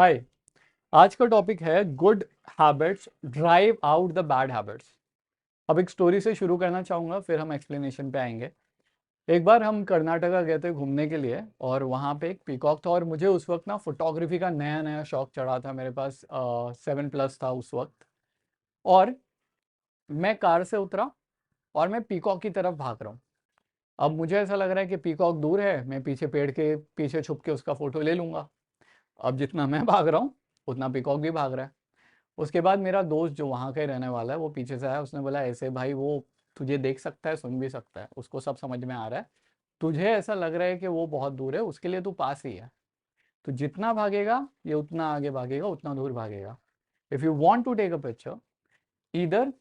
हाय। आज का टॉपिक है good habits drive out the bad habits. अब एक स्टोरी से शुरू करना चाहूँगा, फिर हम एक्सप्लेनेशन पे आएंगे। एक बार हम कर्नाटका गए थे घूमने के लिए, और वहाँ पे एक पीकॉक था, और मुझे उस वक्त ना फोटोग्राफी का नया नया शौक चढ़ा था। मेरे पास 7+ था उस वक्त। और मैं कार से उतरा और मैं पीकॉक की तरफ भाग रहा हूँ। अब मुझे ऐसा लग रहा है कि पीकॉक दूर है, मैं पीछे पेड़ के पीछे छुप के उसका फोटो ले लूँगा। अब जितना मैं भाग रहा हूँ उतना पीकॉक भी भाग रहा है। उसके बाद मेरा दोस्त जो वहाँ का ही रहने वाला है, वो पीछे से आया। उसने बोला, ऐसे भाई वो तुझे देख सकता है, सुन भी सकता है, उसको सब समझ में आ रहा है। तुझे ऐसा लग रहा है कि वो बहुत दूर है, उसके लिए तू पास ही है। तो जितना भागेगा ये उतना आगे भागेगा, उतना दूर भागेगा। If you want to take a picture, इधर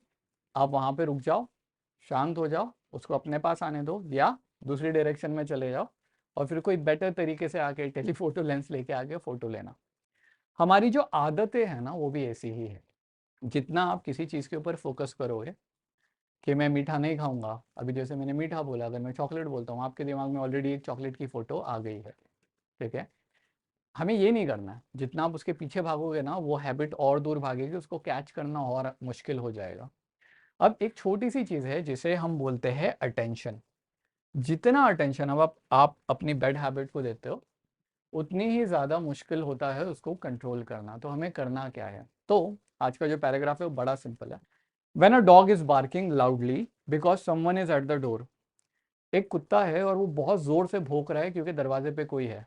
आप वहाँ पे रुक जाओ, शांत हो जाओ, उसको अपने पास आने दो, या दूसरी डायरेक्शन में चले जाओ, और फिर कोई बेटर तरीके से आके टेलीफोटो लेंस लेके आके फ़ोटो लेना। हमारी जो आदतें हैं ना, वो भी ऐसी ही है। जितना आप किसी चीज़ के ऊपर फोकस करोगे कि मैं मीठा नहीं खाऊंगा, अभी जैसे मैंने मीठा बोला, अगर मैं चॉकलेट बोलता हूँ, आपके दिमाग में ऑलरेडी एक चॉकलेट की फ़ोटो आ गई है। ठीक है। हमें ये नहीं करना है। जितना आप उसके पीछे भागोगे ना, वो हैबिट और दूर भागेगी, उसको कैच करना और मुश्किल हो जाएगा। अब एक छोटी सी चीज़ है जिसे हम बोलते हैं अटेंशन। जितना अटेंशन अब आप अपनी बैड हैबिट को देते हो, उतनी ही ज़्यादा मुश्किल होता है उसको कंट्रोल करना। तो हमें करना क्या है? तो आज का जो पैराग्राफ है वो बड़ा सिंपल है। When a dog is barking loudly because someone is at the door। एक कुत्ता है और वो बहुत ज़ोर से भौंक रहा है क्योंकि दरवाजे पे कोई है।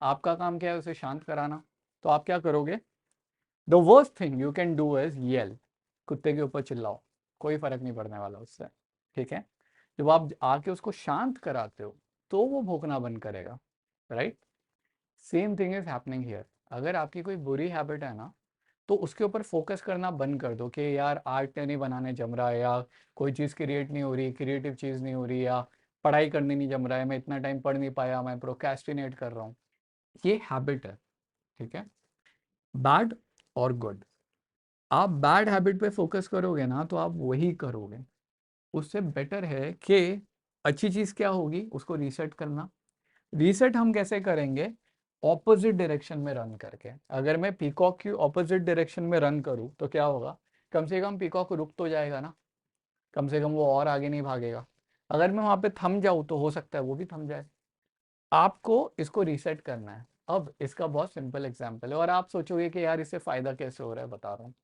आपका काम क्या है? उसे शांत कराना। तो आप क्या करोगे? The worst thing you can do is yell. कुत्ते के ऊपर चिल्लाओ, कोई फर्क नहीं पड़ने वाला उससे। ठीक है। जब आप आके उसको शांत कराते हो, तो वो भौंकना बंद करेगा। Right. Same thing is happening here. अगर आपकी कोई बुरी हैबिट है ना, तो उसके ऊपर फोकस करना बंद कर दो कि यार आर्ट नहीं बनाने जम रहा है, या कोई चीज़ क्रिएट नहीं हो रही, क्रिएटिव चीज़ नहीं हो रही, या पढ़ाई करने नहीं जम रहा है, मैं इतना टाइम पढ़ नहीं पाया, मैं प्रोक्रेस्टिनेट कर रहा हूँ। ये हैबिट है। ठीक है। बैड और गुड। आप बैड हैबिट पे फोकस करोगे ना, तो आप वही करोगे। उससे बेटर है कि अच्छी चीज़ क्या होगी, उसको रीसेट करना। रीसेट हम कैसे करेंगे? ऑपोजिट डायरेक्शन में रन करके। अगर मैं पीकॉक की ऑपोजिट डायरेक्शन में रन करूँ तो क्या होगा? कम से कम पीकॉक रुक तो जाएगा ना, कम से कम वो और आगे नहीं भागेगा। अगर मैं वहाँ पे थम जाऊँ तो हो सकता है वो भी थम जाए। आपको इसको रीसेट करना है। अब इसका बहुत सिंपल एग्जाम्पल है, और आप सोचोगे कि यार इससे फ़ायदा कैसे हो रहा है, बता रहा हूँ।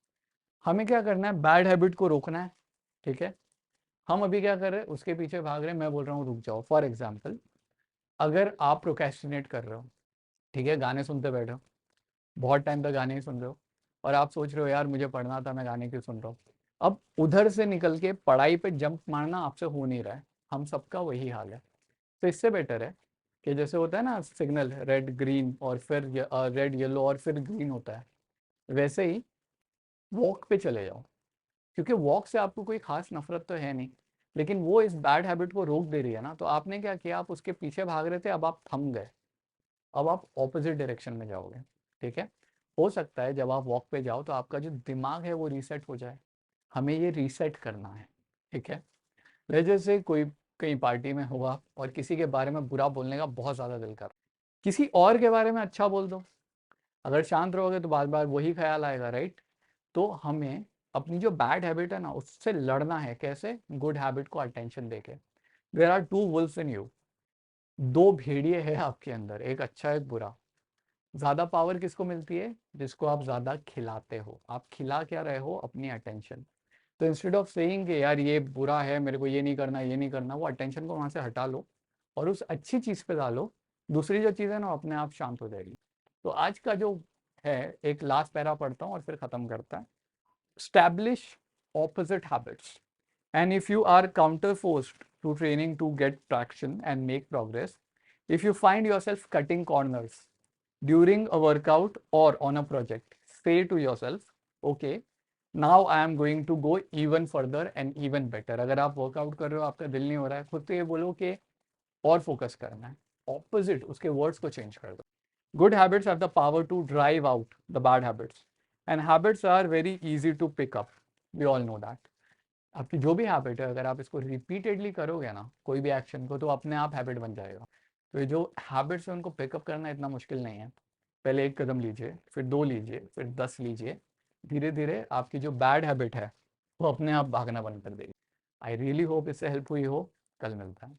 हमें क्या करना है? बैड हैबिट को रोकना है। ठीक है। हम अभी क्या कर रहे हैं? उसके पीछे भाग रहे हैं। मैं बोल रहा हूँ रुक जाओ। फॉर एग्जाम्पल, अगर आप प्रोक्रेस्टिनेट कर रहे हो, ठीक है, गाने सुनते बैठे हो, बहुत टाइम तक गाने ही सुन रहे हो, और आप सोच रहे हो यार मुझे पढ़ना था, मैं गाने क्यों सुन रहा हूँ। अब उधर से निकल के पढ़ाई पे जंप मारना आपसे हो नहीं रहा है। हम सबका वही हाल है। तो इससे बेटर है कि जैसे होता है ना सिग्नल, रेड ग्रीन और फिर रेड येलो और फिर ग्रीन होता है, वैसे ही वॉक पे चले जाओ। क्योंकि वॉक से आपको कोई खास नफरत तो है नहीं, लेकिन वो इस बैड हैबिट को रोक दे रही है ना। तो आपने क्या किया? आप उसके पीछे भाग रहे थे, अब आप थम गए। अब आप ऑपोजिट डायरेक्शन में जाओगे। ठीक है। हो सकता है जब आप वॉक पे जाओ तो आपका जो दिमाग है वो रीसेट हो जाए। हमें ये रीसेट करना है। ठीक है। जैसे कोई कहीं पार्टी में हुआ और किसी के बारे में बुरा बोलने का बहुत ज़्यादा दिल कर, किसी और के बारे में अच्छा बोल दो। अगर शांत रहोगे तो बार बार वही ख्याल आएगा। राइट। तो हमें अपनी जो बैड हैबिट है ना, उससे लड़ना है। कैसे? गुड हैबिट को अटेंशन देके। There are two wolves in you. दो भेड़िए हैं आपके अंदर, एक अच्छा एक बुरा। ज़्यादा पावर किसको मिलती है? जिसको आप ज़्यादा खिलाते हो। आप खिला क्या रहे हो? अपनी अटेंशन। तो इंस्टेड ऑफ सेइंग कि यार ये बुरा है, मेरे को ये नहीं करना, ये नहीं करना, वो अटेंशन को वहाँ से हटा लो और उस अच्छी चीज़ पे डालो। दूसरी जो चीज़ है ना, अपने आप शांत हो जाएगी। तो आज का जो है, एक लास्ट पैरा पढ़ता हूँ और फिर ख़त्म करता है। Establish opposite habits. And if you are counterforced to training to get traction and make progress, if you find yourself cutting corners during a workout or on a project, say to yourself, okay, now I am going to go even further and even better। अगर आप workout कर रहे हो, आपका दिल नहीं हो रहा है, खुद से ये बोलो कि और फोकस करना है। ऑपोजिट उसके वर्ड्स को चेंज कर दो। Good habits have the power to drive out the bad habits, and habits are very easy to pick up. We all know that. आपकी जो भी हैबिट है, अगर आप इसको रिपीटेडली करोगे ना, कोई भी एक्शन को, तो अपने आप हैबिट बन जाएगा। तो ये जो हैबिट्स है उनको पिकअप करना इतना मुश्किल नहीं है। पहले 1 कदम लीजिए, फिर 2 लीजिए, फिर 10 लीजिए। धीरे धीरे आपकी जो बैड हैबिट है वो अपने आप भागना बंद कर देगी। आई रियली होप इससे हेल्प हुई हो। कल मिलता है।